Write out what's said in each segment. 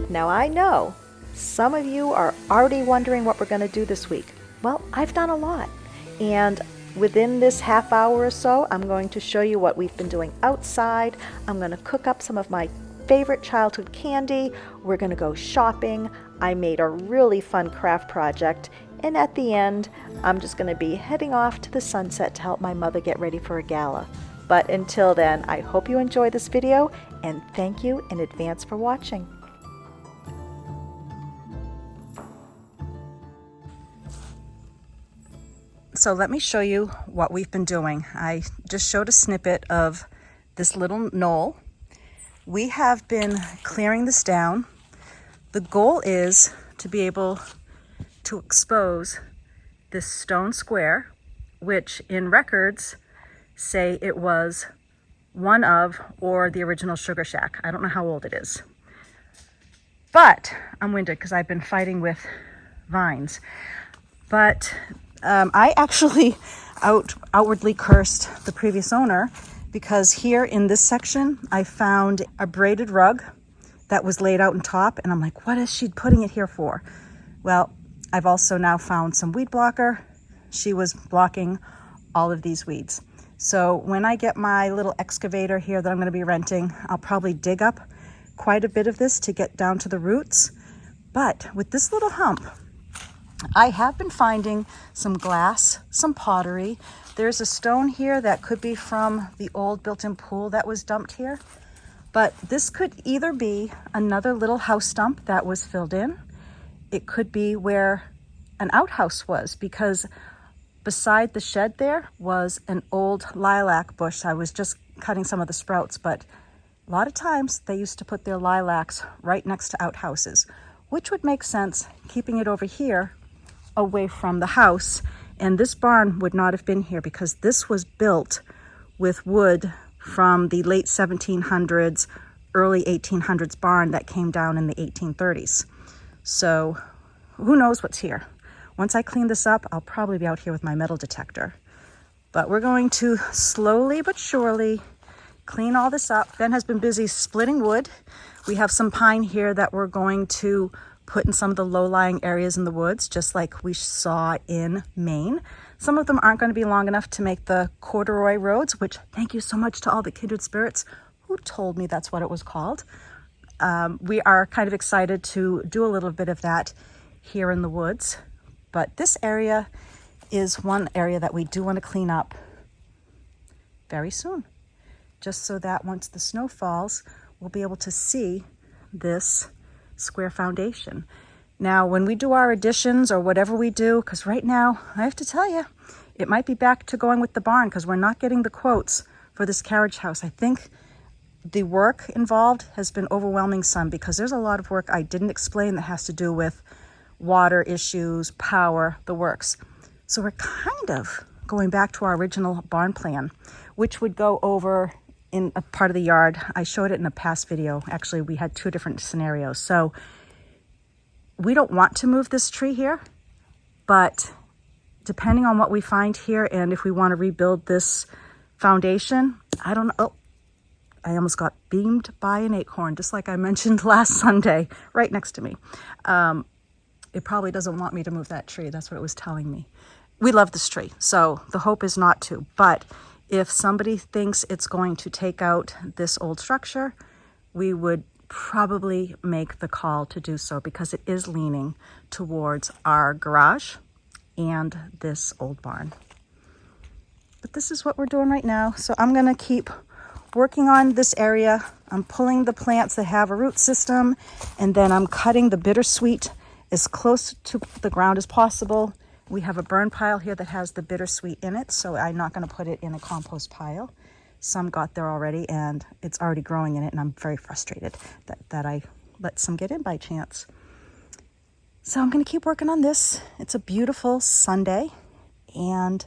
Now I know some of you are already wondering what we're going to do this week. Well, I've done a lot. And within this half hour or so, I'm going to show you what we've been doing outside. I'm going to cook up some of my favorite childhood candy. We're going to go shopping. I made a really fun craft project. And at the end, I'm just going to be heading off to the sunset to help my mother get ready for a gala. But until then, I hope you enjoy this video and thank you in advance for watching. So let me show you what we've been doing. I just showed a snippet of this little knoll. We have been clearing this down. The goal is to be able to expose this stone square, which in records say it was one of or the original sugar shack. I don't know how old it is. But I'm winded because I've been fighting with vines. But I actually outwardly cursed the previous owner because here in this section, I found a braided rug that was laid out on top. And I'm like, what is she putting it here for? Well, I've also now found some weed blocker. She was blocking all of these weeds. So when I get my little excavator here that I'm going to be renting, I'll probably dig up quite a bit of this to get down to the roots. But with this little hump, I have been finding some glass, some pottery. There's a stone here that could be from the old built-in pool that was dumped here. But this could either be another little house stump that was filled in. It could be where an outhouse was, because beside the shed there was an old lilac bush. I was just cutting some of the sprouts, but a lot of times they used to put their lilacs right next to outhouses, which would make sense keeping it over here away from the house. And this barn would not have been here because this was built with wood from the late 1700s, early 1800s barn that came down in the 1830s. So who knows what's here. Once I clean this up, I'll probably be out here with my metal detector. But we're going to slowly but surely clean all this up. Ben has been busy splitting wood. We have some pine here that we're going to put in some of the low-lying areas in the woods, just like we saw in Maine. Some of them aren't going to be long enough to make the corduroy roads, which thank you so much to all the kindred spirits who told me that's what it was called. We are kind of excited to do a little bit of that here in the woods. But this area is one area that we do want to clean up very soon, just so that once the snow falls, we'll be able to see this square foundation. Now, when we do our additions or whatever we do, because right now, I have to tell you, it might be back to going with the barn because we're not getting the quotes for this carriage house. I think the work involved has been overwhelming some because there's a lot of work I didn't explain that has to do with water issues, power, the works. So we're kind of going back to our original barn plan, which would go over in a part of the yard. I showed it in a past video. Actually, we had two different scenarios. So we don't want to move this tree here, but depending on what we find here and if we want to rebuild this foundation, I don't know. Oh, I almost got beamed by an acorn, just like I mentioned last Sunday, right next to me. It probably doesn't want me to move that tree. That's what it was telling me. We love this tree, so the hope is not to. But if somebody thinks it's going to take out this old structure, we would probably make the call to do so because it is leaning towards our garage and this old barn. But this is what we're doing right now. So I'm going to keep working on this area. I'm pulling the plants that have a root system, and then I'm cutting the bittersweet as close to the ground as possible. We have a burn pile here that has the bittersweet in it, so I'm not going to put it in a compost pile. Some got there already, and it's already growing in it, and I'm very frustrated that I let some get in by chance. So I'm going to keep working on this. It's a beautiful Sunday, and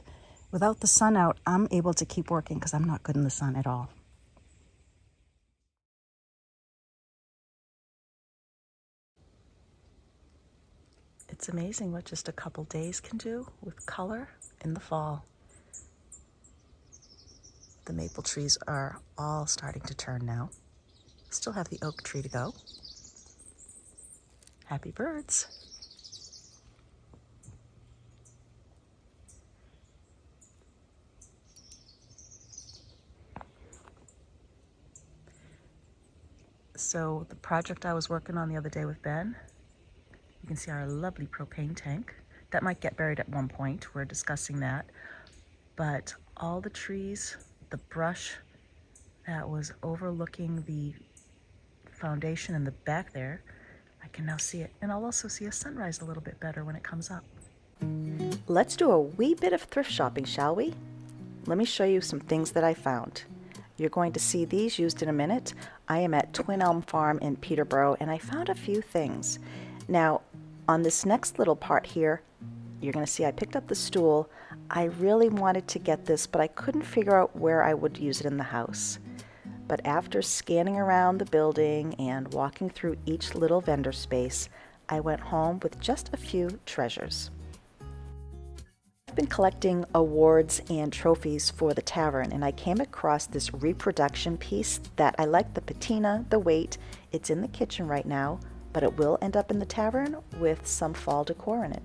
without the sun out, I'm able to keep working because I'm not good in the sun at all. It's amazing what just a couple days can do with color in the fall. The maple trees are all starting to turn now. Still have the oak tree to go. Happy birds. So the project I was working on the other day with Ben, you can see our lovely propane tank. That might get buried at one point. We're discussing that. But all the trees, the brush that was overlooking the foundation in the back there, I can now see it. And I'll also see a sunrise a little bit better when it comes up. Let's do a wee bit of thrift shopping, shall we? Let me show you some things that I found. You're going to see these used in a minute. I am at Twin Elm Farm in Peterborough, and I found a few things. Now, on this next little part here, you're going to see I picked up the stool. I really wanted to get this, but I couldn't figure out where I would use it in the house. But after scanning around the building and walking through each little vendor space, I went home with just a few treasures. I've been collecting awards and trophies for the tavern, and I came across this reproduction piece that I like the patina, the weight. It's in the kitchen right now, but it will end up in the tavern with some fall decor in it.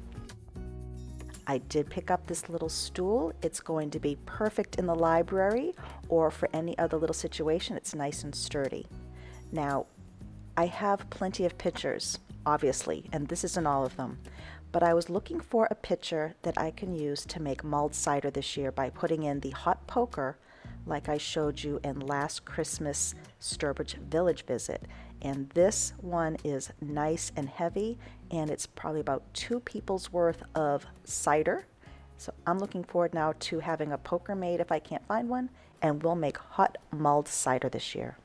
I did pick up this little stool. It's going to be perfect in the library or for any other little situation. It's nice and sturdy. Now, I have plenty of pictures, obviously, and this isn't all of them. But I was looking for a pitcher that I can use to make mulled cider this year by putting in the hot poker like I showed you in last Christmas Sturbridge Village visit. And this one is nice and heavy, and it's probably about 2 people's worth of cider. So I'm looking forward now to having a poker made if I can't find one, and we'll make hot mulled cider this year.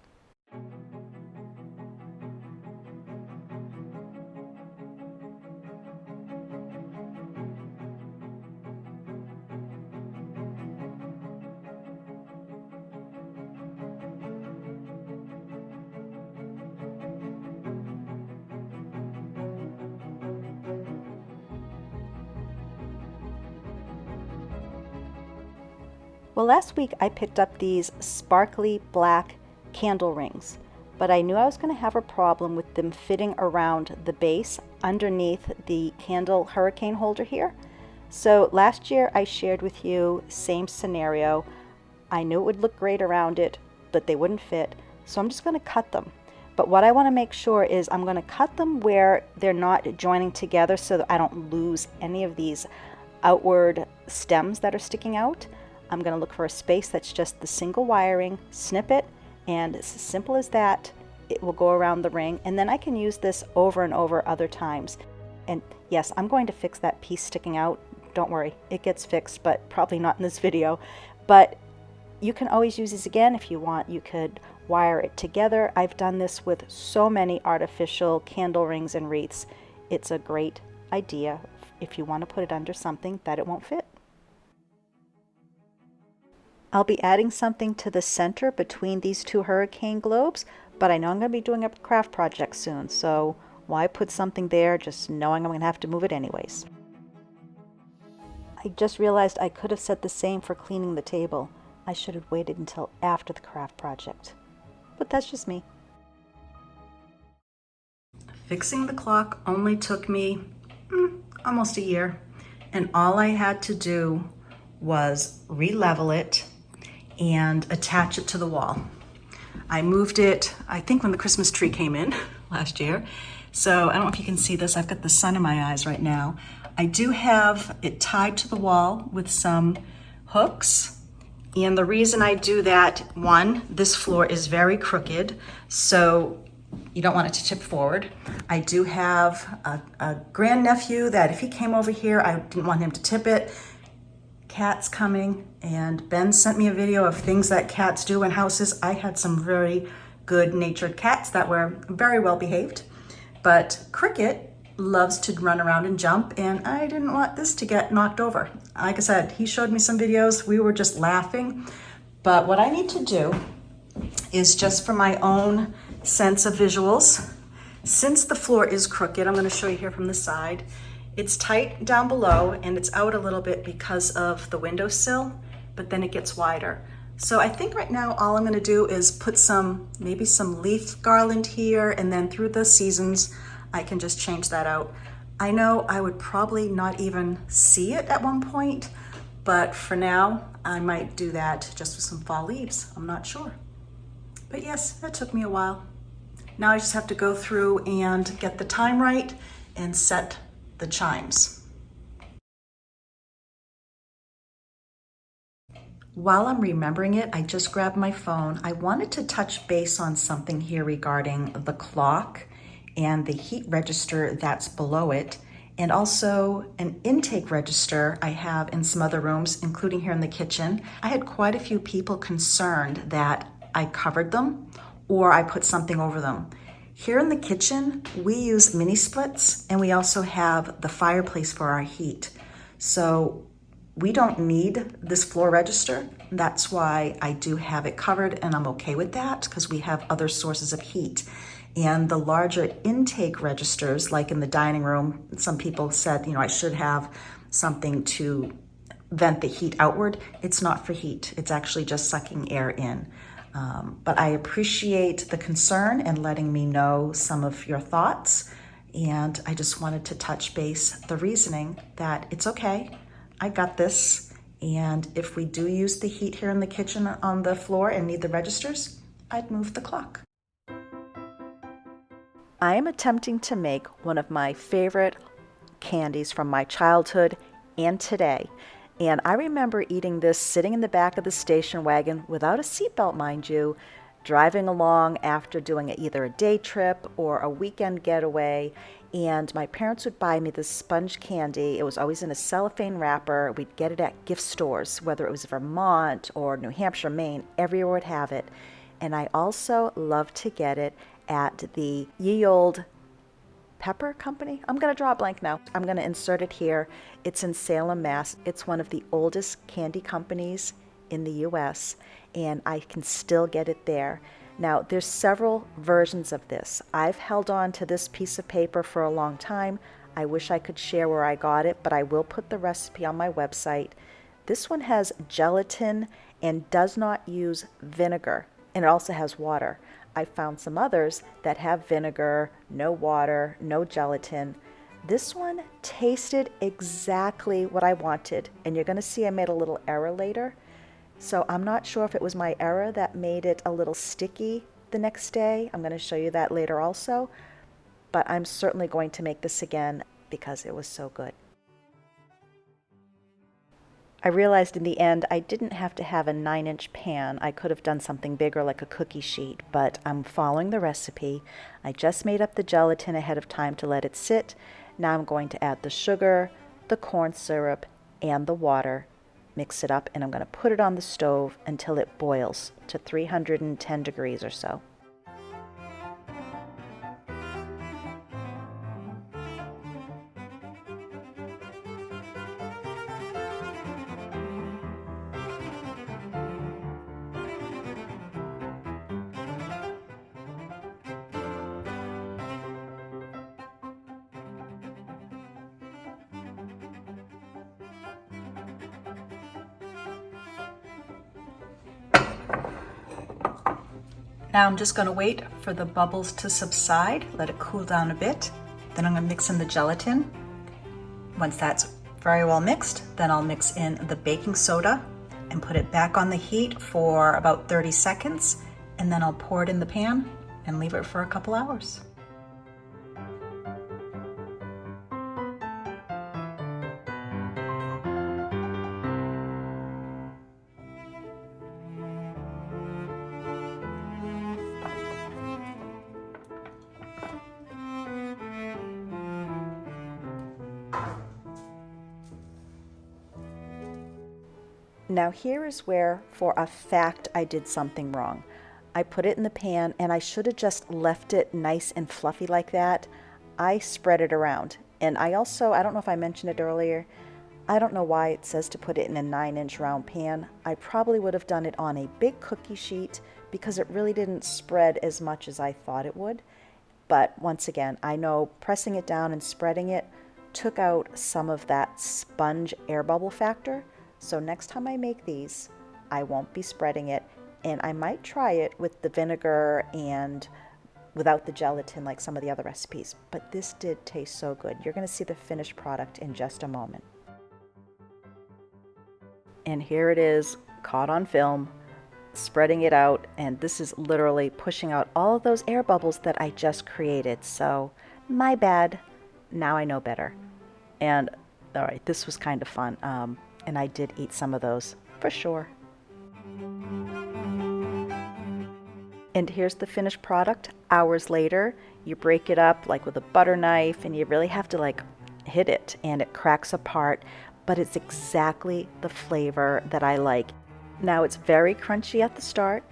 Well, last week I picked up these sparkly black candle rings, but I knew I was going to have a problem with them fitting around the base underneath the candle hurricane holder here. So last year I shared with you, same scenario. I knew it would look great around it, but they wouldn't fit. So I'm just going to cut them. But what I want to make sure is I'm going to cut them where they're not joining together so that I don't lose any of these outward stems that are sticking out. I'm going to look for a space that's just the single wiring, snip it, and it's as simple as that. It will go around the ring, and then I can use this over and over other times. And yes, I'm going to fix that piece sticking out. Don't worry, it gets fixed, but probably not in this video. But you can always use these again if you want. You could wire it together. I've done this with so many artificial candle rings and wreaths. It's a great idea if you want to put it under something that it won't fit. I'll be adding something to the center between these 2 hurricane globes, but I know I'm going to be doing a craft project soon, so why put something there just knowing I'm going to have to move it anyways? I just realized I could have said the same for cleaning the table. I should have waited until after the craft project, but that's just me. Fixing the clock only took me almost a year, and all I had to do was re-level it and attach it to the wall. I moved it, I think when the Christmas tree came in last year. So I don't know if you can see this, I've got the sun in my eyes right now. I do have it tied to the wall with some hooks. And the reason I do that, one, this floor is very crooked, so you don't want it to tip forward. I do have a grandnephew that if he came over here, I didn't want him to tip it. Cats coming, and Ben sent me a video of things that cats do in houses. I had some very good natured cats that were very well behaved, but Cricket loves to run around and jump, and I didn't want this to get knocked over. Like I said, he showed me some videos, we were just laughing, but what I need to do is just for my own sense of visuals, since the floor is crooked, I'm going to show you here from the side. It's tight down below and it's out a little bit because of the windowsill, but then it gets wider. So I think right now all I'm going to do is put maybe some leaf garland here, and then through the seasons I can just change that out. I know I would probably not even see it at one point, but for now, I might do that just with some fall leaves. I'm not sure. But yes, that took me a while. Now I just have to go through and get the time right and set the chimes. While I'm remembering it, I just grabbed my phone. I wanted to touch base on something here regarding the clock and the heat register that's below it, and also an intake register I have in some other rooms, including here in the kitchen. I had quite a few people concerned that I covered them or I put something over them. Here in the kitchen, we use mini splits, and we also have the fireplace for our heat. So we don't need this floor register. That's why I do have it covered, and I'm okay with that because we have other sources of heat. And the larger intake registers, like in the dining room, some people said, I should have something to vent the heat outward. It's not for heat. It's actually just sucking air in. But I appreciate the concern and letting me know some of your thoughts. And I just wanted to touch base the reasoning that it's okay. I got this. And if we do use the heat here in the kitchen on the floor and need the registers, I'd move the clock. I am attempting to make one of my favorite candies from my childhood and today. And I remember eating this sitting in the back of the station wagon without a seatbelt, mind you, driving along after doing either a day trip or a weekend getaway. And my parents would buy me this sponge candy. It was always in a cellophane wrapper. We'd get it at gift stores, whether it was Vermont or New Hampshire, Maine, everywhere would have it. And I also loved to get it at the ye old Pepper Company. I'm going to draw a blank now. I'm going to insert it here. It's in Salem, Mass. It's one of the oldest candy companies in the US, and I can still get it there. Now, there's several versions of this. I've held on to this piece of paper for a long time. I wish I could share where I got it, but I will put the recipe on my website. This one has gelatin and does not use vinegar, and it also has water. I found some others that have vinegar, no water, no gelatin. This one tasted exactly what I wanted, and you're going to see I made a little error later. So I'm not sure if it was my error that made it a little sticky the next day. I'm going to show you that later also, but I'm certainly going to make this again because it was so good. I realized in the end I didn't have to have a 9-inch pan. I could have done something bigger like a cookie sheet, but I'm following the recipe. I just made up the gelatin ahead of time to let it sit. Now I'm going to add the sugar, the corn syrup, and the water. Mix it up, and I'm going to put it on the stove until it boils to 310 degrees or so. Now I'm just going to wait for the bubbles to subside, let it cool down a bit. Then I'm going to mix in the gelatin. Once that's very well mixed, then I'll mix in the baking soda and put it back on the heat for about 30 seconds. And then I'll pour it in the pan and leave it for a couple hours. Now here is where, for a fact, I did something wrong. I put it in the pan and I should have just left it nice and fluffy like that. I spread it around. And I don't know if I mentioned it earlier, I don't know why it says to put it in a 9-inch round pan. I probably would have done it on a big cookie sheet because it really didn't spread as much as I thought it would. But once again, I know pressing it down and spreading it took out some of that sponge air bubble factor. So next time I make these, I won't be spreading it, and I might try it with the vinegar and without the gelatin like some of the other recipes. But this did taste so good. You're going to see the finished product in just a moment. And here it is, caught on film, spreading it out, and this is literally pushing out all of those air bubbles that I just created. So my bad. Now I know better. And all right, this was kind of fun. And I did eat some of those for sure. And here's the finished product hours later. You break it up like with a butter knife, and you really have to like hit it, and it cracks apart, but it's exactly the flavor that I like. Now it's very crunchy at the start,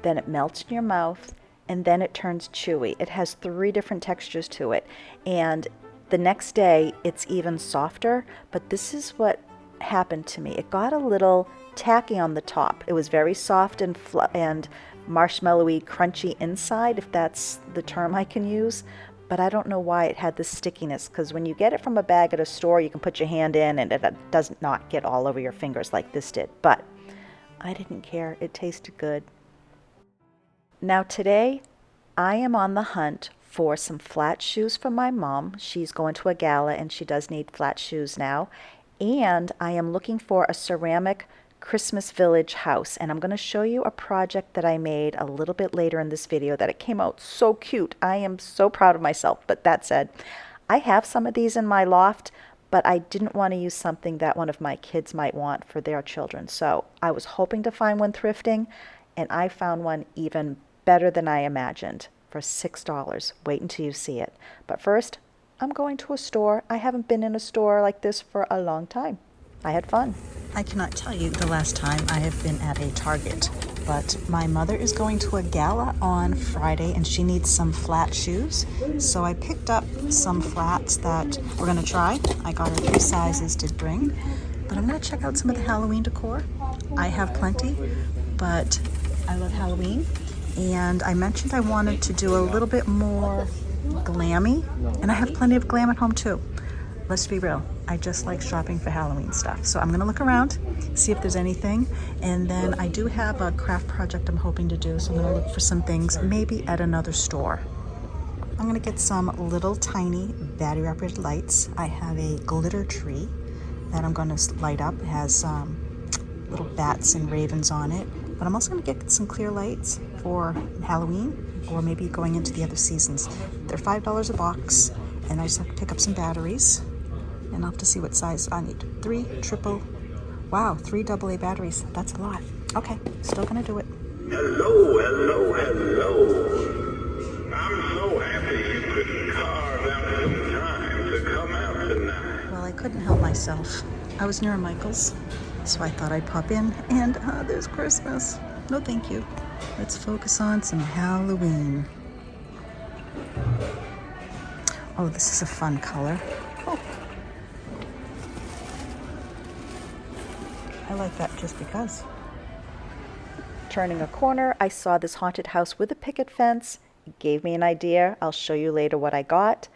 then it melts in your mouth, and then it turns chewy. It has 3 different textures to it, and the next day it's even softer, but this is what happened to me. It got a little tacky on the top. It was very soft and marshmallowy, crunchy inside, if that's the term I can use. But I don't know why it had this stickiness, because when you get it from a bag at a store, you can put your hand in and it does not get all over your fingers like this did. But I didn't care. It tasted good. Now today, I am on the hunt for some flat shoes for my mom. She's going to a gala and she does need flat shoes now. And I am looking for a ceramic Christmas village house, and I'm going to show you a project that I made a little bit later in this video that it came out so cute. I am so proud of myself. But that said, I have some of these in my loft, but I didn't want to use something that one of my kids might want for their children. So I was hoping to find one thrifting, and I found one even better than I imagined for $6. Wait until you see it. But first, I'm going to a store. I haven't been in a store like this for a long time. I had fun. I cannot tell you the last time I have been at a Target, but my mother is going to a gala on Friday and she needs some flat shoes. So I picked up some flats that we're going to try. I got her 3 sizes to bring, but I'm going to check out some of the Halloween decor. I have plenty, but I love Halloween. And I mentioned I wanted to do a little bit more glammy, and I have plenty of glam at home too. Let's be real, I just like shopping for Halloween stuff. So I'm gonna look around, see if there's anything, and then I do have a craft project I'm hoping to do, so I'm gonna look for some things, maybe at another store. I'm gonna get some little tiny battery operated lights. I have a glitter tree that I'm gonna light up. It has little bats and ravens on it, but I'm also gonna get some clear lights for Halloween, or maybe going into the other seasons. They're $5 a box, and I just have to pick up some batteries. And I'll have to see what size I need. 3 AA batteries. That's a lot. Okay, still gonna do it. Hello. I'm so happy you could carve out some time to come out tonight. Well, I couldn't help myself. I was near Michael's, so I thought I'd pop in, and there's Christmas. No, thank you. Let's focus on some Halloween. Oh, this is a fun color. Oh. I like that just because. Turning a corner, I saw this haunted house with a picket fence. It gave me an idea. I'll show you later what I got.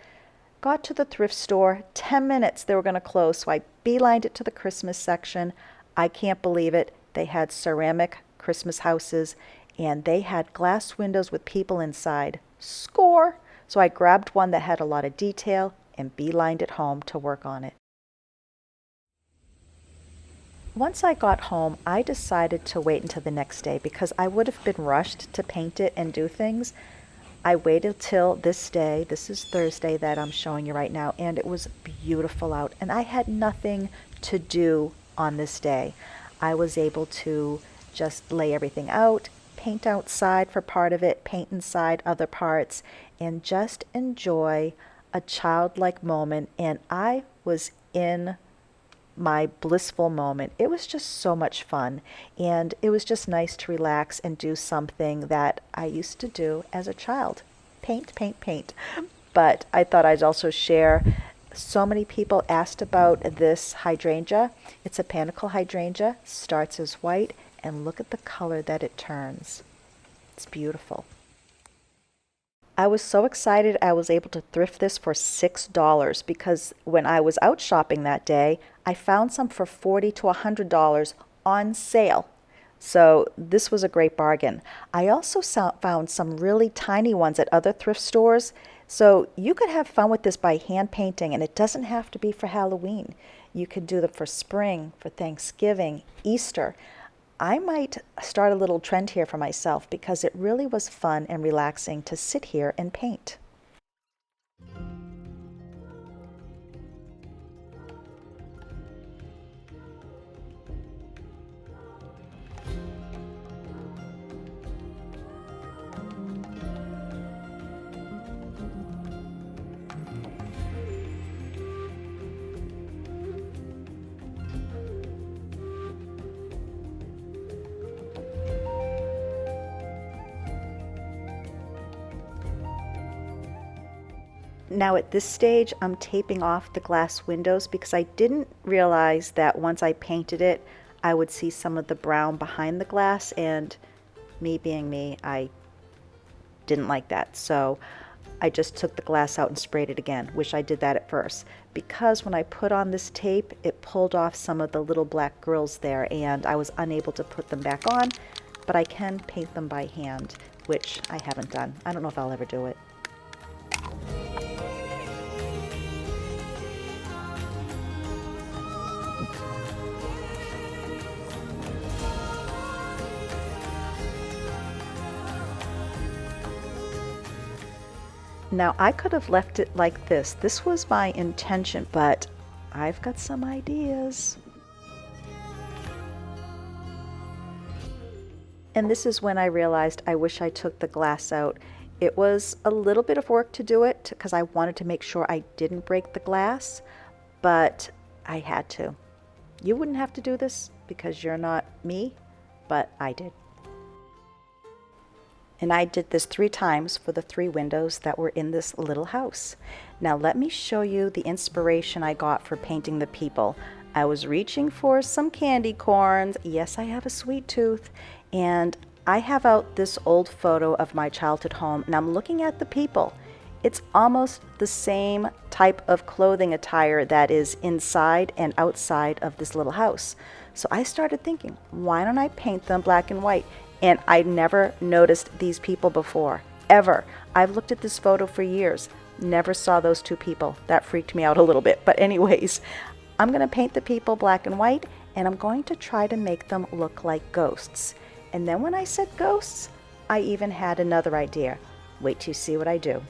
Got to the thrift store. 10 minutes they were going to close, so I beelined it to the Christmas section. I can't believe it. They had ceramic Christmas houses, and they had glass windows with people inside. Score! So I grabbed one that had a lot of detail and beelined it home to work on it. Once I got home, I decided to wait until the next day because I would have been rushed to paint it and do things. I waited till this day. This is Thursday that I'm showing you right now, and it was beautiful out, and I had nothing to do on this day. I was able to just lay everything out, paint outside for part of it, paint inside other parts, and just enjoy a childlike moment. And I was in my blissful moment. It was just so much fun, and it was just nice to relax and do something that I used to do as a child. Paint. But I thought I'd also share. So many people asked about this hydrangea. It's a panicle hydrangea, starts as white, and look at the color that it turns. It's beautiful. I was so excited I was able to thrift this for $6 because when I was out shopping that day, I found some for $40 to $100 on sale. So this was a great bargain. I also found some really tiny ones at other thrift stores. So you could have fun with this by hand painting, and it doesn't have to be for Halloween. You could do them for spring, for Thanksgiving, Easter. I might start a little trend here for myself because it really was fun and relaxing to sit here and paint. Now at this stage, I'm taping off the glass windows because I didn't realize that once I painted it, I would see some of the brown behind the glass, and me being me, I didn't like that. So I just took the glass out and sprayed it again. Wish I did that at first, because when I put on this tape, it pulled off some of the little black grills there and I was unable to put them back on, but I can paint them by hand, which I haven't done. I don't know if I'll ever do it. Now I could have left it like this. This was my intention, but I've got some ideas. And this is when I realized I wish I took the glass out. It was a little bit of work to do it because I wanted to make sure I didn't break the glass, but I had to. You wouldn't have to do this because you're not me, but I did. And I did this 3 times for the 3 windows that were in this little house. Now let me show you the inspiration I got for painting the people. I was reaching for some candy corns. Yes, I have a sweet tooth. And I have out this old photo of my childhood home, and I'm looking at the people. It's almost the same type of clothing attire that is inside and outside of this little house. So I started thinking, why don't I paint them black and white? And I never noticed these people before, ever. I've looked at this photo for years, never saw those 2 people. That freaked me out a little bit. But anyways, I'm going to paint the people black and white, and I'm going to try to make them look like ghosts. And then when I said ghosts, I even had another idea. Wait till you see what I do.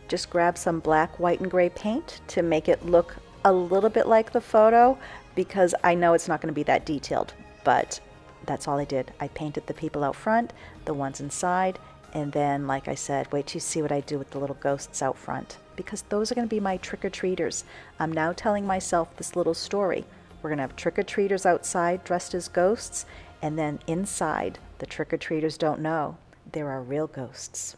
Just grab some black, white, and gray paint to make it look a little bit like the photo, because I know it's not going to be that detailed, but that's all I did. I painted the people out front, the ones inside, and then, like I said, wait till you see what I do with the little ghosts out front, because those are going to be my trick-or-treaters. I'm now telling myself this little story. We're going to have trick-or-treaters outside dressed as ghosts, and then inside, the trick-or-treaters don't know. There are real ghosts.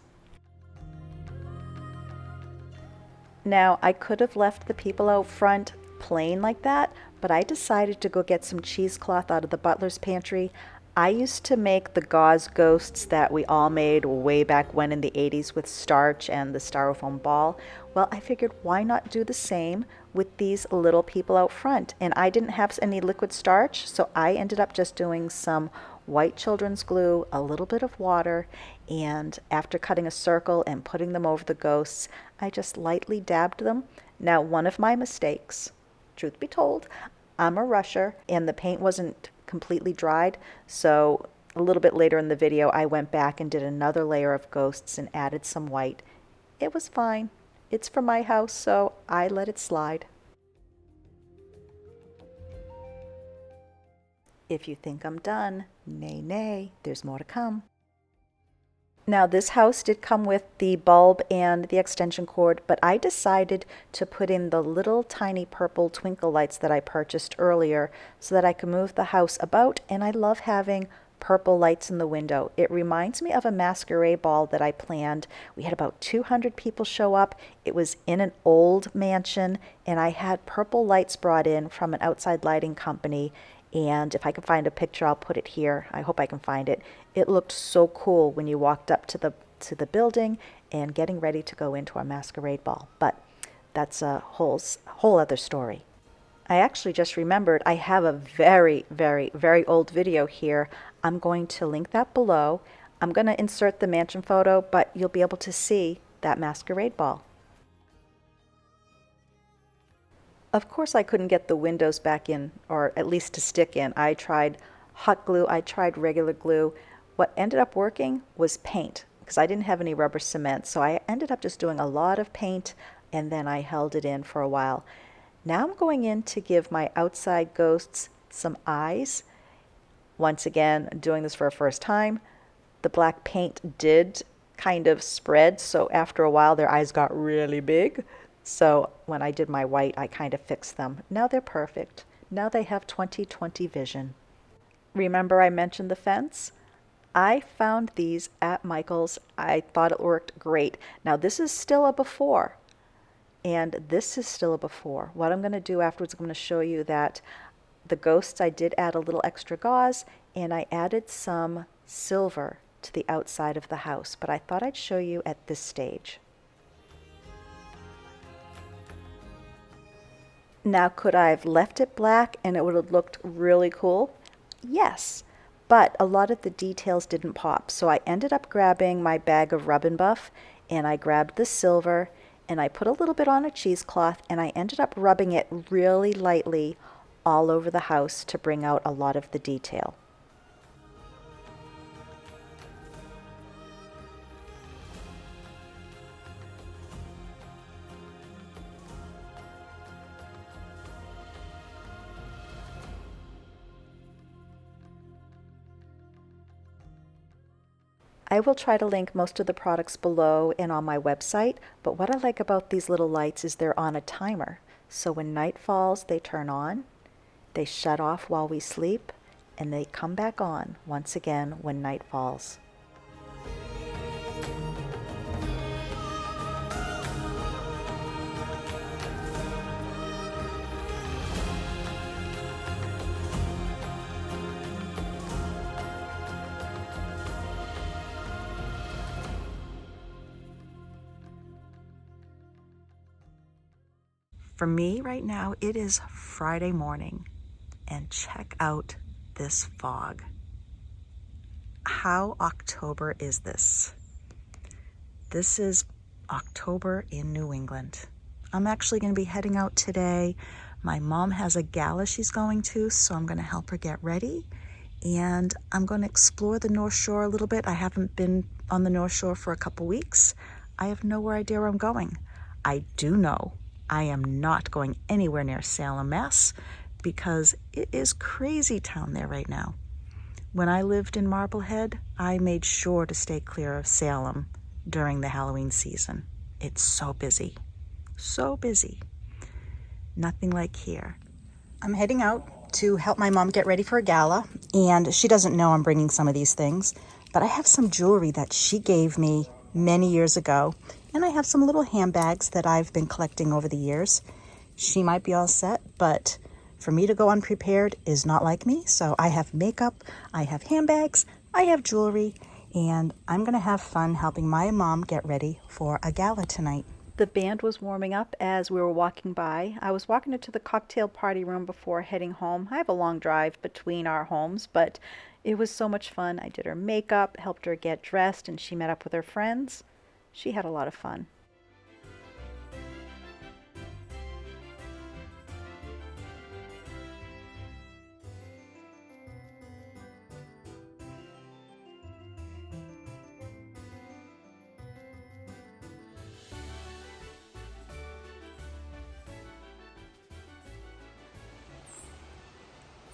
Now, I could have left the people out front plain like that, but I decided to go get some cheesecloth out of the butler's pantry. I used to make the gauze ghosts that we all made way back when in the 80s with starch and the styrofoam ball. Well, I figured why not do the same with these little people out front? And I didn't have any liquid starch, so I ended up just doing some white children's glue, a little bit of water, and after cutting a circle and putting them over the ghosts, I just lightly dabbed them. Now, one of my mistakes, truth be told, I'm a rusher and the paint wasn't completely dried, so a little bit later in the video I went back and did another layer of ghosts and added some white. It was fine. It's for my house, so I let it slide. If you think I'm done, nay, nay, there's more to come. Now this house did come with the bulb and the extension cord, but I decided to put in the little tiny purple twinkle lights that I purchased earlier so that I could move the house about, and I love having purple lights in the window. It reminds me of a masquerade ball that I planned. We had about 200 people show up. It was in an old mansion, and I had purple lights brought in from an outside lighting company. And if I can find a picture, I'll put it here. I hope I can find it. It looked so cool when you walked up to the building and getting ready to go into our masquerade ball. But that's a whole other story. I actually just remembered I have a very, very, very old video here. I'm going to link that below. I'm going to insert the mansion photo, but you'll be able to see that masquerade ball. Of course, I couldn't get the windows back in, or at least to stick in. I tried hot glue, I tried regular glue. What ended up working was paint, because I didn't have any rubber cement. So I ended up just doing a lot of paint, and then I held it in for a while. Now I'm going in to give my outside ghosts some eyes. Once again, doing this for a first time. The black paint did kind of spread, so after a while their eyes got really big. So when I did my white, I kind of fixed them. Now they're perfect. Now they have 20/20 vision. Remember I mentioned the fence? I found these at Michael's. I thought it worked great. Now this is still a before, and this is still a before. What I'm going to do afterwards, I'm going to show you that the ghosts, I did add a little extra gauze, and I added some silver to the outside of the house, but I thought I'd show you at this stage. Now, could I have left it black and it would have looked really cool? Yes, but a lot of the details didn't pop, so I ended up grabbing my bag of Rub and Buff, and I grabbed the silver, and I put a little bit on a cheesecloth, and I ended up rubbing it really lightly all over the house to bring out a lot of the detail. I will try to link most of the products below and on my website, but what I like about these little lights is they're on a timer. So when night falls, they turn on, they shut off while we sleep, and they come back on once again when night falls. For me right now, it is Friday morning, and check out this fog. How October is this? This is October in New England. I'm actually going to be heading out today. My mom has a gala she's going to, so I'm going to help her get ready. And I'm going to explore the North Shore a little bit. I haven't been on the North Shore for a couple weeks. I have no idea where I'm going. I do know I am not going anywhere near Salem, Mass, because it is crazy town there right now. When I lived in Marblehead, I made sure to stay clear of Salem during the Halloween season. It's so busy, so busy. Nothing like here. I'm heading out to help my mom get ready for a gala, and she doesn't know I'm bringing some of these things, but I have some jewelry that she gave me many years ago, and I have some little handbags that I've been collecting over the years. She might be all set, but for me to go unprepared is not like me. So I have makeup, I have handbags, I have jewelry, and I'm gonna have fun helping my mom get ready for a gala tonight. The band was warming up as we were walking by. I was walking into the cocktail party room before heading home. I have a long drive between our homes, but it was so much fun. I did her makeup, helped her get dressed, and she met up with her friends. She had a lot of fun.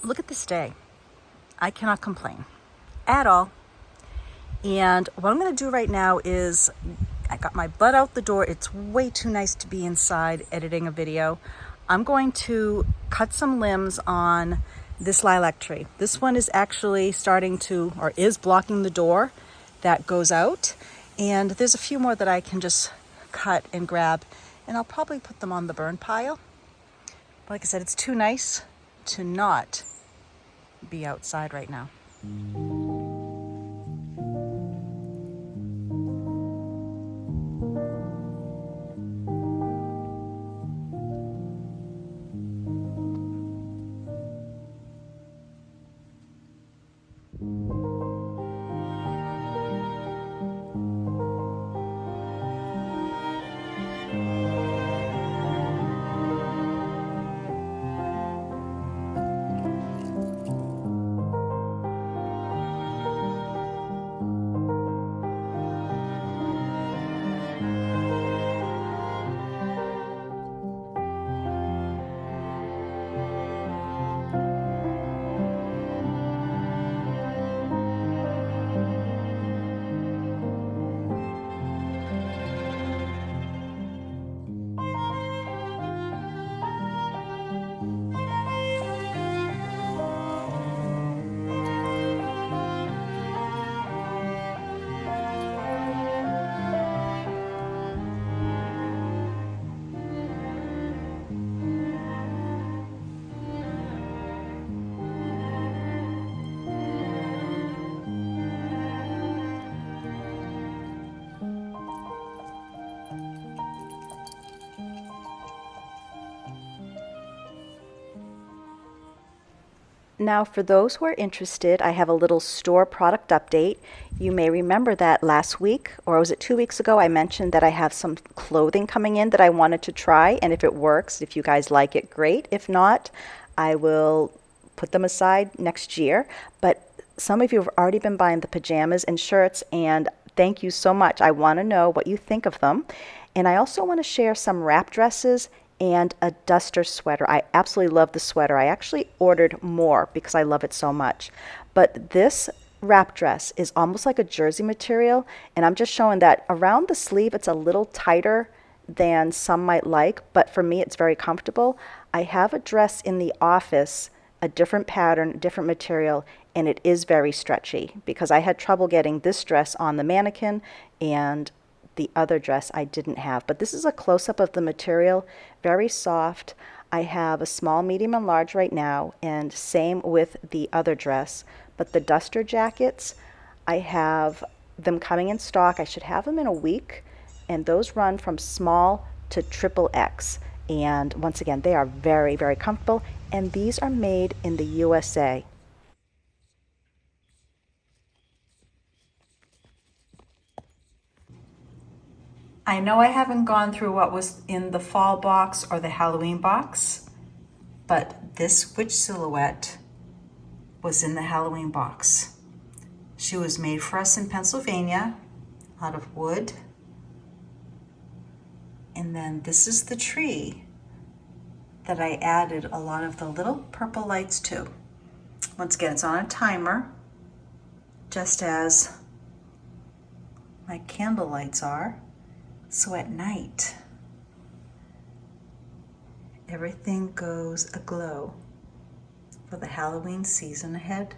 Look at this day. I cannot complain at all. And what I'm going to do right now is I got my butt out the door. It's way too nice to be inside editing a video. I'm going to cut some limbs on this lilac tree. This one is actually starting to, or is blocking the door that goes out. And there's a few more that I can just cut and grab, and I'll probably put them on the burn pile. But like I said, it's too nice to not be outside right now. Now, for those who are interested, I have a little store product update. You may remember that last week, or was it 2 weeks ago, I mentioned that I have some clothing coming in that I wanted to try, and if it works, if you guys like it, great. If not, I will put them aside next year. But some of you have already been buying the pajamas and shirts, and thank you so much. I want to know what you think of them. And I also want to share some wrap dresses and a duster sweater. I absolutely love the sweater. I actually ordered more because I love it so much. But this wrap dress is almost like a jersey material, and I'm just showing that around the sleeve it's a little tighter than some might like, but for me it's very comfortable. I have a dress in the office, a different pattern, different material, and it is very stretchy because I had trouble getting this dress on the mannequin, and the other dress I didn't have. But this is a close-up of the material, very soft. I have a small, medium, and large right now, and same with the other dress. But the duster jackets, I have them coming in stock. I should have them in a week, and those run from small to triple X. And once again, they are very, very comfortable, and these are made in the USA. I know I haven't gone through what was in the fall box or the Halloween box, but this witch silhouette was in the Halloween box. She was made for us in Pennsylvania out of wood. And then this is the tree that I added a lot of the little purple lights to. Once again, it's on a timer, just as my candle lights are. So at night, everything goes aglow for the Halloween season ahead.